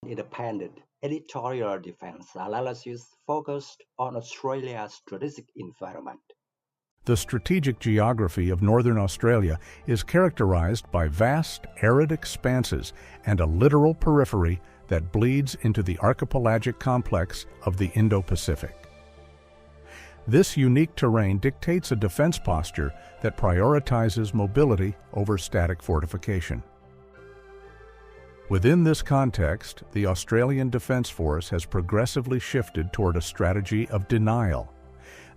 independent editorial defense analysis focused on Australia's strategic environment. The strategic geography of northern Australia is characterized by vast, arid expanses and a littoral periphery that bleeds into the archipelagic complex of the Indo-Pacific. This unique terrain dictates a defense posture that prioritizes mobility over static fortification. Within this context, the Australian Defence Force has progressively shifted toward a strategy of denial.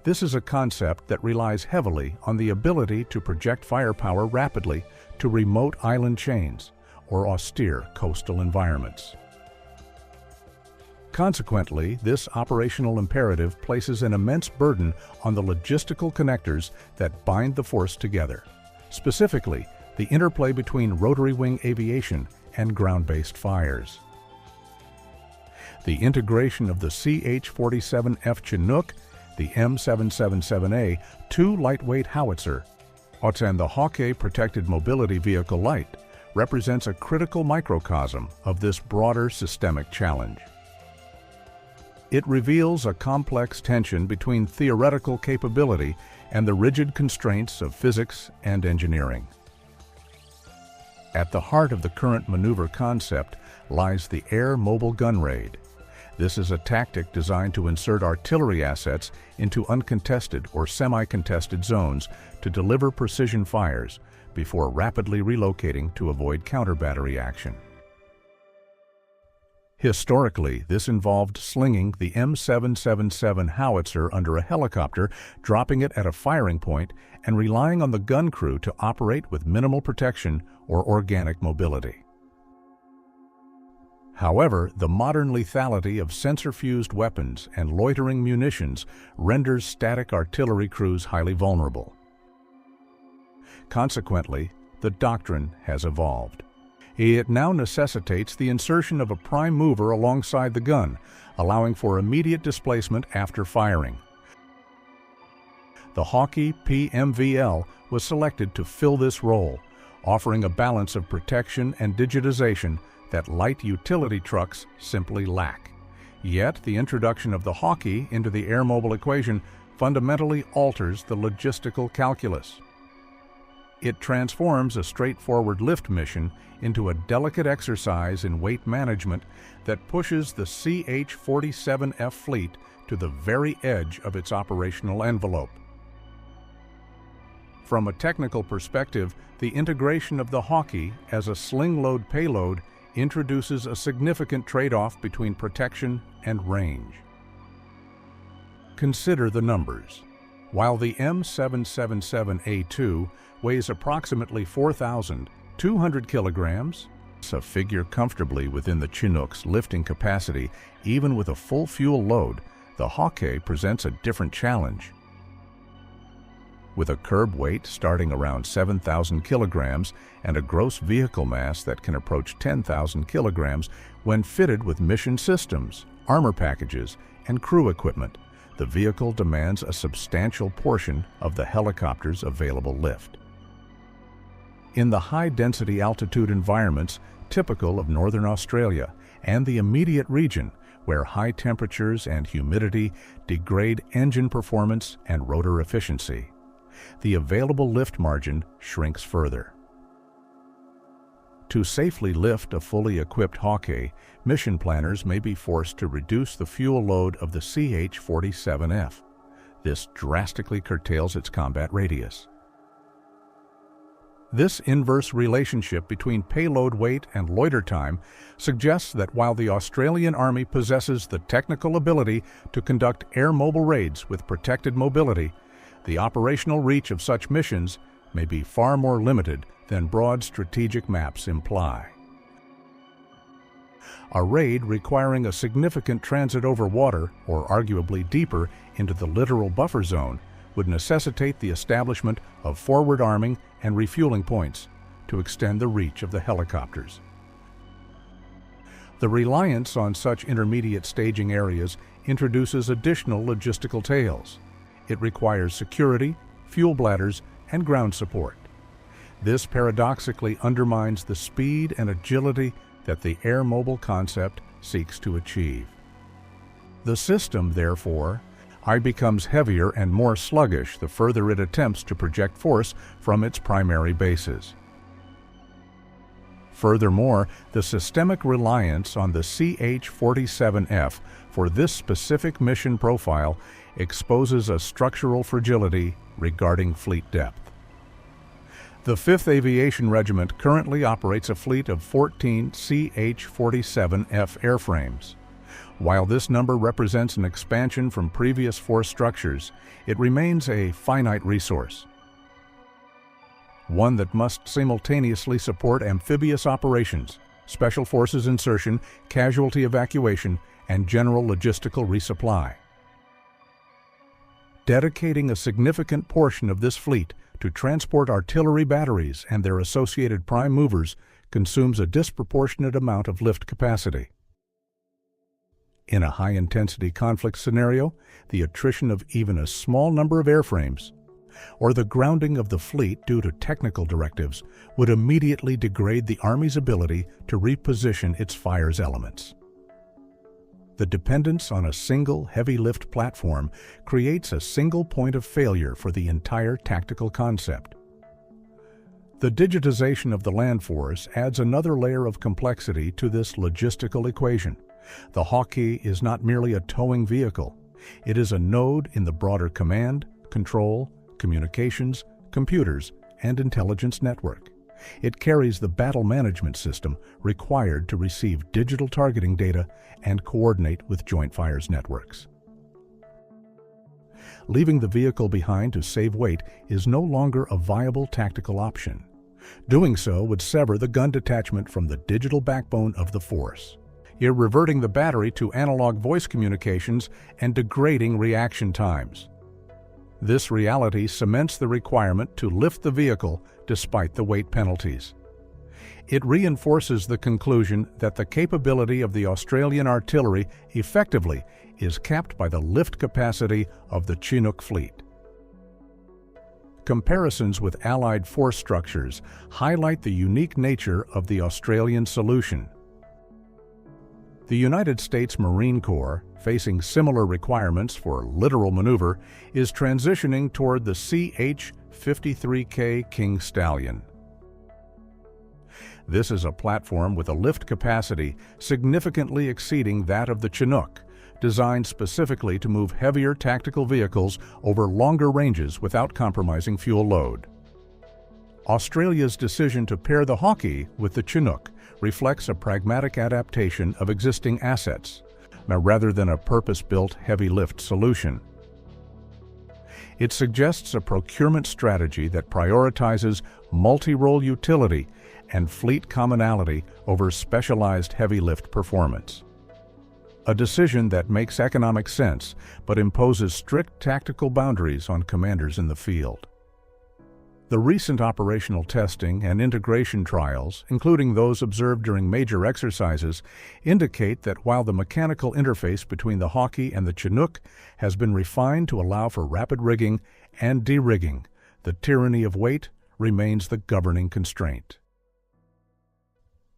This is a concept that relies heavily on the ability to project firepower rapidly to remote island chains or austere coastal environments. Consequently, this operational imperative places an immense burden on the logistical connectors that bind the force together, specifically the interplay between rotary wing aviation and ground-based fires. The integration of the CH-47F Chinook, the M777A, two lightweight howitzer, and the Hawkei Protected Mobility Vehicle Light represents a critical microcosm of this broader systemic challenge. It reveals a complex tension between theoretical capability and the rigid constraints of physics and engineering. At the heart of the current maneuver concept lies the air mobile gun raid. This is a tactic designed to insert artillery assets into uncontested or semi-contested zones to deliver precision fires before rapidly relocating to avoid counter-battery action. Historically, this involved slinging the M777 Howitzer under a helicopter, dropping it at a firing point, and relying on the gun crew to operate with minimal protection or organic mobility. However, the modern lethality of sensor-fused weapons and loitering munitions renders static artillery crews highly vulnerable. Consequently, the doctrine has evolved. It now necessitates the insertion of a prime mover alongside the gun, allowing for immediate displacement after firing. The Hawkei PMV-L was selected to fill this role, offering a balance of protection and digitization that light utility trucks simply lack. Yet, the introduction of the Hawkei into the air mobile equation fundamentally alters the logistical calculus. It transforms a straightforward lift mission into a delicate exercise in weight management that pushes the CH-47F fleet to the very edge of its operational envelope. From a technical perspective, the integration of the Hawkei as a sling-load payload introduces a significant trade-off between protection and range. Consider the numbers. While the M777A2 weighs approximately 4,200 kilograms, a figure comfortably within the Chinook's lifting capacity, even with a full fuel load, the Hawkei presents a different challenge. With a curb weight starting around 7,000 kilograms and a gross vehicle mass that can approach 10,000 kilograms when fitted with mission systems, armor packages, and crew equipment, the vehicle demands a substantial portion of the helicopter's available lift. In the high-density altitude environments typical of northern Australia and the immediate region, where high temperatures and humidity degrade engine performance and rotor efficiency, the available lift margin shrinks further. To safely lift a fully equipped Hawkei, mission planners may be forced to reduce the fuel load of the CH-47F. This drastically curtails its combat radius. This inverse relationship between payload weight and loiter time suggests that while the Australian Army possesses the technical ability to conduct air mobile raids with protected mobility, the operational reach of such missions may be far more limited than broad strategic maps imply. A raid requiring a significant transit over water, or arguably deeper into the littoral buffer zone, would necessitate the establishment of forward arming and refueling points to extend the reach of the helicopters. The reliance on such intermediate staging areas introduces additional logistical tails. It requires security, fuel bladders, and ground support. This paradoxically undermines the speed and agility that the air-mobile concept seeks to achieve. The system, therefore, becomes heavier and more sluggish the further it attempts to project force from its primary bases. Furthermore, the systemic reliance on the CH-47F for this specific mission profile exposes a structural fragility regarding fleet depth. The 5th Aviation Regiment currently operates a fleet of 14 CH-47F airframes. While this number represents an expansion from previous force structures, it remains a finite resource, one that must simultaneously support amphibious operations, special forces insertion, casualty evacuation, and general logistical resupply. Dedicating a significant portion of this fleet to transport artillery batteries and their associated prime movers consumes a disproportionate amount of lift capacity. In a high-intensity conflict scenario, the attrition of even a small number of airframes, or the grounding of the fleet due to technical directives, would immediately degrade the Army's ability to reposition its fires elements. The dependence on a single heavy-lift platform creates a single point of failure for the entire tactical concept. The digitization of the land force adds another layer of complexity to this logistical equation. The Hawkei is not merely a towing vehicle. It is a node in the broader command, control, communications, computers, and intelligence network. It carries the battle management system required to receive digital targeting data and coordinate with joint fires networks. Leaving the vehicle behind to save weight is no longer a viable tactical option. Doing so would sever the gun detachment from the digital backbone of the force, reverting the battery to analog voice communications and degrading reaction times. This reality cements the requirement to lift the vehicle despite the weight penalties. It reinforces the conclusion that the capability of the Australian artillery effectively is capped by the lift capacity of the Chinook fleet. Comparisons with Allied force structures highlight the unique nature of the Australian solution. The United States Marine Corps, facing similar requirements for littoral maneuver, is transitioning toward the CH-53K King Stallion. This is a platform with a lift capacity significantly exceeding that of the Chinook, designed specifically to move heavier tactical vehicles over longer ranges without compromising fuel load. Australia's decision to pair the Hawkei with the Chinook reflects a pragmatic adaptation of existing assets, rather than a purpose-built heavy-lift solution. It suggests a procurement strategy that prioritizes multi-role utility and fleet commonality over specialized heavy-lift performance. A decision that makes economic sense but imposes strict tactical boundaries on commanders in the field. The recent operational testing and integration trials, including those observed during major exercises, indicate that while the mechanical interface between the Hawkei and the Chinook has been refined to allow for rapid rigging and de-rigging, the tyranny of weight remains the governing constraint.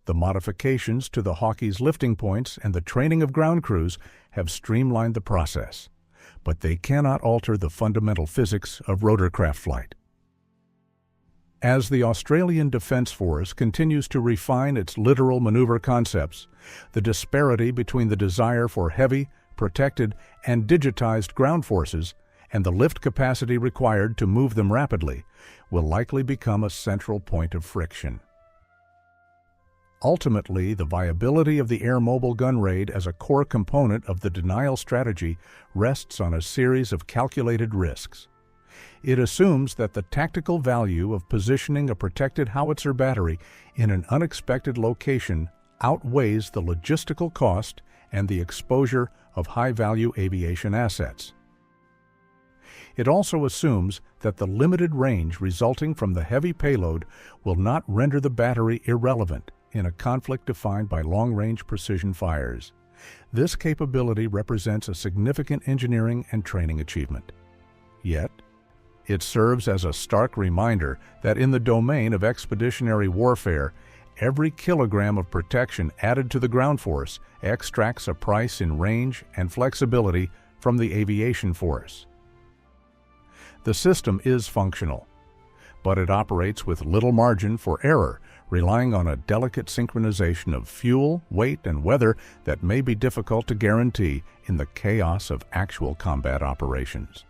The modifications to the Hawkei's lifting points and the training of ground crews have streamlined the process, but they cannot alter the fundamental physics of rotorcraft flight. As the Australian Defence Force continues to refine its littoral maneuver concepts, the disparity between the desire for heavy, protected, and digitized ground forces and the lift capacity required to move them rapidly will likely become a central point of friction. Ultimately, the viability of the air-mobile gun raid as a core component of the denial strategy rests on a series of calculated risks. It assumes that the tactical value of positioning a protected howitzer battery in an unexpected location outweighs the logistical cost and the exposure of high-value aviation assets. It also assumes that the limited range resulting from the heavy payload will not render the battery irrelevant in a conflict defined by long-range precision fires. This capability represents a significant engineering and training achievement. Yet, it serves as a stark reminder that in the domain of expeditionary warfare, Every kilogram of protection added to the ground force extracts a price in range and flexibility from the aviation force. The system is functional, but it operates with little margin for error, relying on a delicate synchronization of fuel, weight, and weather that may be difficult to guarantee in the chaos of actual combat operations.